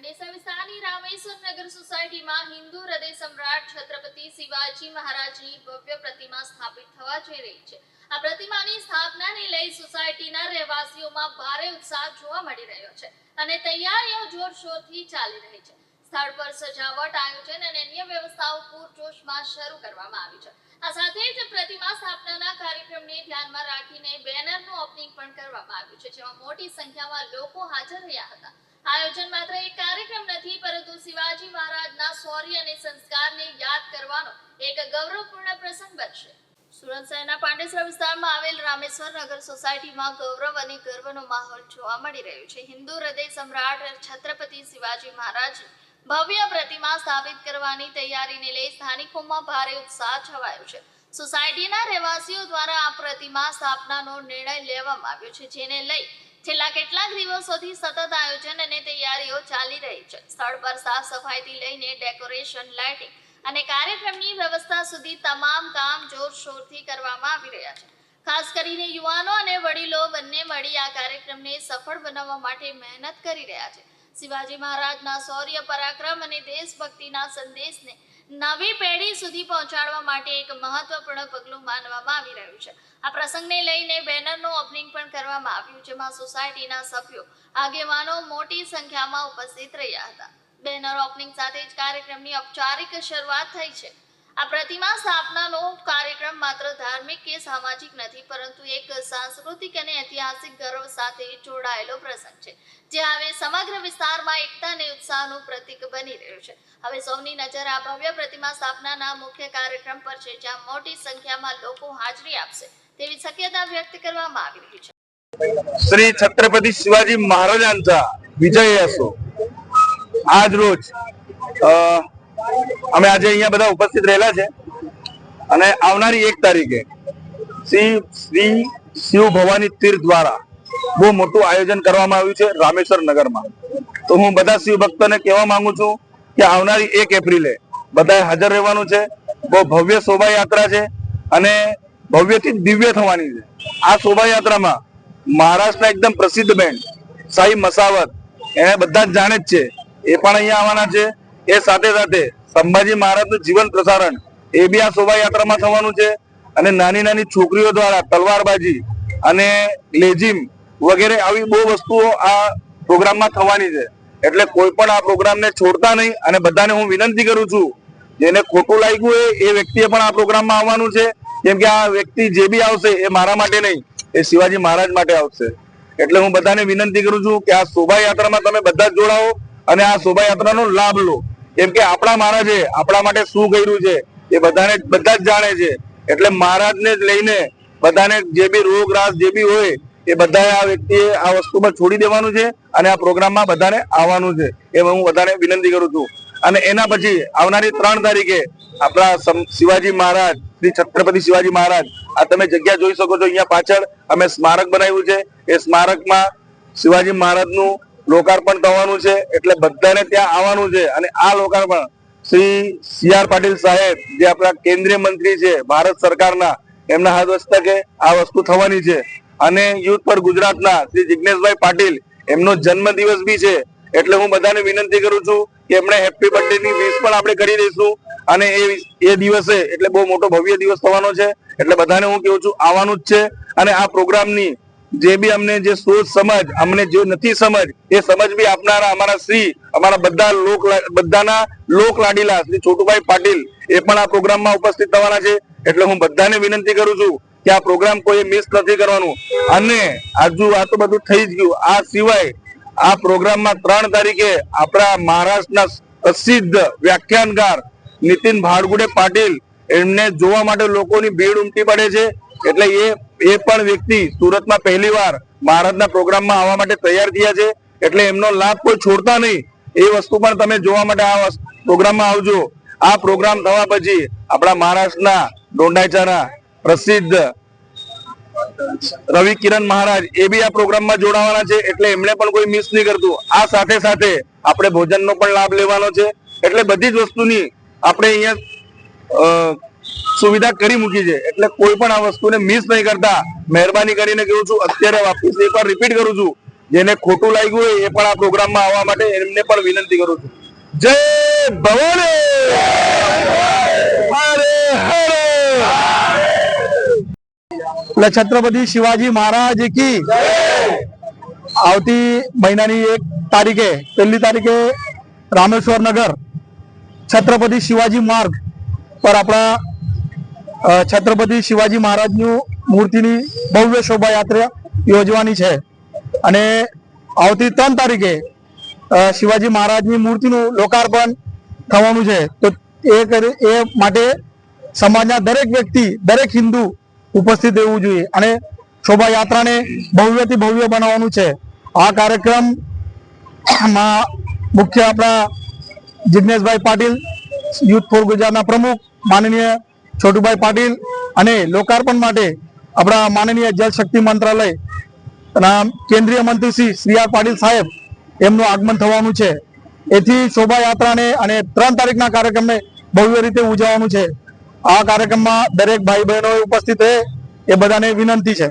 પાંડેસરા વિસ્તારની રામેશ્વર નગર સોસાયટીમાં હિન્દુ હૃદય સમ્રાટ છત્રપતિ શિવાજી મહારાજની ભવ્ય પ્રતિમા સ્થાપિત થવા જઈ રહી છે। આ પ્રતિમાની સ્થાપનાને લઈ સોસાયટીના રહેવાસીઓમાં ભારે ઉત્સાહ જોવા મળી રહ્યો છે અને તૈયારીઓ જોરશોરથી ચાલી રહી છે। સ્થળ પર સજાવટ, આયોજન અને અન્ય વ્યવસ્થાઓ પૂરજોશમાં શરૂ કરવામાં આવી છે। આ સાથે જ પ્રતિમા સ્થાપનાના કાર્યક્રમને ધ્યાનમાં રાખીને બેનરનું ઓપનિંગ પણ કરવામાં આવ્યું છે, જેમાં મોટી સંખ્યામાં લોકો હાજર રહ્યા હતા। આયોજન માત્ર એક કાર્યક્રમ નથી, પરંતુ શિવાજી મહારાજના શૌર્ય અને સંસ્કારને યાદ કરવાનો એક ગૌરવપૂર્ણ પ્રસંગ બનશે। સુરત શહેરના પાંડેસરા વિસ્તારમાં આવેલ રામેશ્વર નગર સોસાયટીમાં ગૌરવ અને ગર્વનો માહોલ જોવા મળી રહ્યો છે। હિન્દુ હૃદય સમ્રાટ છત્રપતિ શિવાજી મહારાજની ભવ્ય પ્રતિમા સ્થાપિત કરવાની તૈયારીને લઈ સ્થાનિકોમાં ભારે ઉત્સાહ છવાયો છે। સોસાયટીના રહેવાસીઓ દ્વારા આ પ્રતિમા સ્થાપનાનો નિર્ણય લેવામાં આવ્યો છે, જેને લઈ છેલ્લા કેટલાક દિવસોથી સતત આયોજન અને તૈયારીઓ ચાલી રહી છે। સ્થળ પર સાફ સફાઈથી લઈને ડેકોરેશન, લાઇટિંગ અને કાર્યક્રમની વ્યવસ્થા સુધી તમામ કામ જોરશોરથી કરવામાં આવી રહ્યા છે। ખાસ કરીને યુવાનો અને વડીલો બંને મળી આ કાર્યક્રમને સફળ બનાવવા માટે મહેનત કરી રહ્યા છે। શિવાજી મહારાજના શૌર્ય, પરાક્રમ અને દેશભક્તિના સંદેશને નવી પેઢી સુધી પહોંચાડવા માટે એક મહત્વપૂર્ણ પગલું માનવામાં આવી રહ્યું છે। આ પ્રસંગને લઈને બેનરનું ઓપનિંગ પણ કરવામાં આવ્યું, જેમાં સોસાયટીના સભ્યો, આગેવાનો મોટી સંખ્યામાં ઉપસ્થિત રહ્યા હતા। બેનર ઓપનિંગ સાથે જ કાર્યક્રમની ઔપચારિક શરૂઆત થઈ છે। આ પ્રતિમા સ્થાપનાનો કાર્યક્રમ માત્ર ધાર્મિક કે સામાજિક નથી, પરંતુ એક સાંસ્કૃતિક અને ઐતિહાસિક ગૌરવ સાથે જોડાયેલો પ્રસંગ છે, જે હવે સમગ્ર વિસ્તારમાં એકતા અને ઉત્સાહનું પ્રતીક બની રહ્યું છે। હવે સૌની નજર આ ભવ્ય પ્રતિમા સ્થાપનાના મુખ્ય કાર્યક્રમ પર છે, જ્યાં મોટી સંખ્યામાં લોકો હાજરી આપશે તેવી शक्यता व्यक्त કરવામાં આવી રહી છે। श्री छत्रपति शिवाजी महाराजांचा विजय असो। आज रोज અમે આજે અહીંયા બધા ઉપસ્થિત રહેલા છે અને આવનારી 1 તારીખે શ્રી શિવ ભવાની તીર્થ દ્વારા બહુ મોટું આયોજન કરવામાં આવ્યું છે રામેશ્વર નગરમાં। તો હું બધા શિવ ભક્તોને કહેવા માંગુ છું કે આવનારી 1 એપ્રિલે બધાએ હાજર રહેવાનું છે। બહુ ભવ્ય શોભાયાત્રા છે અને ભવ્યથી દિવ્ય થવાની છે। આ શોભાયાત્રામાં મહારાષ્ટ્રના એકદમ પ્રસિદ્ધ બેન્ડ સાઈ મસાવત, એને બધા જ જાણે જ છે, એ પણ અહીંયા આવવાના છે। એ સાથે સાથે સંભાજી મહારાજનું જીવન પ્રસારણ એ બી આ શોભાયાત્રામાં થવાનું છે અને નાની નાની છોકરીઓ દ્વારા તલવારબાજી અને લેઝિમ વગેરે આવી બહુ વસ્તુઓ આ પ્રોગ્રામમાં થવાની છે। એટલે કોઈ પણ આ પ્રોગ્રામને છોડતા નહીં અને બધાને હું વિનંતી કરું છું, જેને ખોટું લાગ્યું હોય એ વ્યક્તિએ પણ આ પ્રોગ્રામમાં આવવાનું છે, કેમ કે આ વ્યક્તિ જે બી આવશે એ મારા માટે નહીં, એ શિવાજી મહારાજ માટે આવશે। એટલે હું બધાને વિનંતી કરું છું કે આ શોભાયાત્રામાં તમે બધા જ જોડાઓ અને આ શોભાયાત્રાનો લાભ લો, કેમ કે આપણા મહારાજે આપણા માટે શું કર્યું છે એ બધા જ જાણે છે। એટલે મહારાજને જ લઈને બધાને જે બી રોગ રાસ જે બી હોય એ બધાએ આ વ્યક્તિએ આ વસ્તુ પર છોડી દેવાનું છે અને આ પ્રોગ્રામમાં બધાને આવવાનું છે, એ હું બધાને વિનંતી કરું છું। અને એના પછી આવનારી 3 તારીખે આપણા શિવાજી મહારાજ, શ્રી છત્રપતિ શિવાજી મહારાજ, આ તમે જગ્યા જોઈ શકો છો, અહીંયા પાછળ અમે સ્મારક બનાવ્યું છે। એ સ્મારકમાં શિવાજી મહારાજનું લોકાર્પણ થવાનું છે, એટલે બધાને ત્યાં આવવાનું છે। અને આ લોકાર્પણ શ્રી CR પાટીલ સાહેબ, જે આપણા કેન્દ્રીય મંત્રી છે ભારત સરકારના, એમના હાથ હસ્તકે આ વસ્તુ થવાની છે। અને યુથ પર ગુજરાતના શ્રી જિગ્નેશભાઈ પાટીલ, એમનો જન્મ દિવસ બી છે, એટલે હું બધાને વિનંતી કરું છું કે એમણે હેપી બર્થડે ની વિશ પણ આપણે કરી દઈશું। અને એ દિવસે એટલે બહુ મોટો ભવ્ય દિવસ થવાનો છે, એટલે બધાને હું કહું છું આવવાનું જ છે। અને આ પ્રોગ્રામની જે બી અમને જે સોચ સમજ અમને જો નથી સમજ, એ સમજ બી આપનારા અમારા બધાના લોક લાડીલા શ્રી છોટુભાઈ પાટીલ, એ પણ આ પ્રોગ્રામમાં ઉપસ્થિત થવાના છે। એટલે હું બધાને વિનંતી કરું છું કે આ પ્રોગ્રામ કોઈ મિસ નથી કરવાનું। અને આજુ આ તો બધું થઈ જ ગયું, આ સિવાય આ પ્રોગ્રામમાં 3 તારીખે આપણા મહારાષ્ટ્રના પ્રસિદ્ધ વ્યાખ્યાનકાર નીતિન ભાડગુડે પાટીલ, એમને જોવા માટે લોકોની ભીડ ઉમટી પડે છે। એટલે એ પણ વ્યક્તિ સુરતમાં પહેલીવાર મહારાજના પ્રોગ્રામમાં આવવા માટે તૈયાર થયા છે। એટલે એમનો લાભ કોઈ છોડતા નહીં, એ વસ્તુ પણ તમે જોવા માટે આ પ્રોગ્રામમાં આવજો। આ પ્રોગ્રામ થવા પછી આપણા મહારાષ્ટ્રના ડોંડાચાના પ્રસિદ્ધ રવિ કિરણ મહારાજ, એ બી આ પ્રોગ્રામમાં જોડાવાના છે, એટલે એમણે પણ કોઈ મિસ નહીં કરતું। આ સાથે સાથે આપણે ભોજનનો પણ લાભ લેવાનો છે। એટલે બધી જ વસ્તુની આપણે અહીંયા સુવિધા કરી મૂકી છે, એટલે કોઈ પણ આ વસ્તુને મિસ નહીં કરતા। મહેરબાની કરીને કહું છું, અત્યારે વાપસ એકવાર રિપીટ કરું છું, જેને ખોટું લાગ્યું હોય એ પણ આ પ્રોગ્રામમાં આવવા માટે એમને પણ વિનંતી કરું છું. જય ભવાની એટલે છત્રપતિ શિવાજી મહારાજ કી આવતી મહિનાની 1 તારીખે 1 તારીખે રામેશ્વર નગર છત્રપતિ શિવાજી માર્ગ પર આપણા છત્રપતિ શિવાજી મહારાજની મૂર્તિની ભવ્ય શોભાયાત્રા યોજવાની છે અને આવતી 3 તારીખે શિવાજી મહારાજની મૂર્તિનું લોકાર્પણ થવાનું છે. તો એ માટે સમાજના દરેક વ્યક્તિ, દરેક હિન્દુ ઉપસ્થિત રહેવું જોઈએ અને શોભાયાત્રાને ભવ્યથી ભવ્ય બનાવવાનું છે. આ કાર્યક્રમમાં મુખ્ય આપણા જિગ્નેશભાઈ પાટીલ, યુથ ફોર ગુજરાતના પ્રમુખ માનનીય છોટુભાઈ પાટીલ અને લોકાર્પણ માટે આપણા માનનીય જલશક્તિ મંત્રાલયના કેન્દ્રીય મંત્રી શ્રી આર પાટીલ સાહેબ એમનું આગમન થવાનું છે. એથી શોભાયાત્રાને અને 3 તારીખના કાર્યક્રમને ભવ્ય રીતે ઉજવવાનું છે. આ કાર્યક્રમમાં દરેક ભાઈ બહેનો ઉપસ્થિત રહે એ બધાને વિનંતી છે.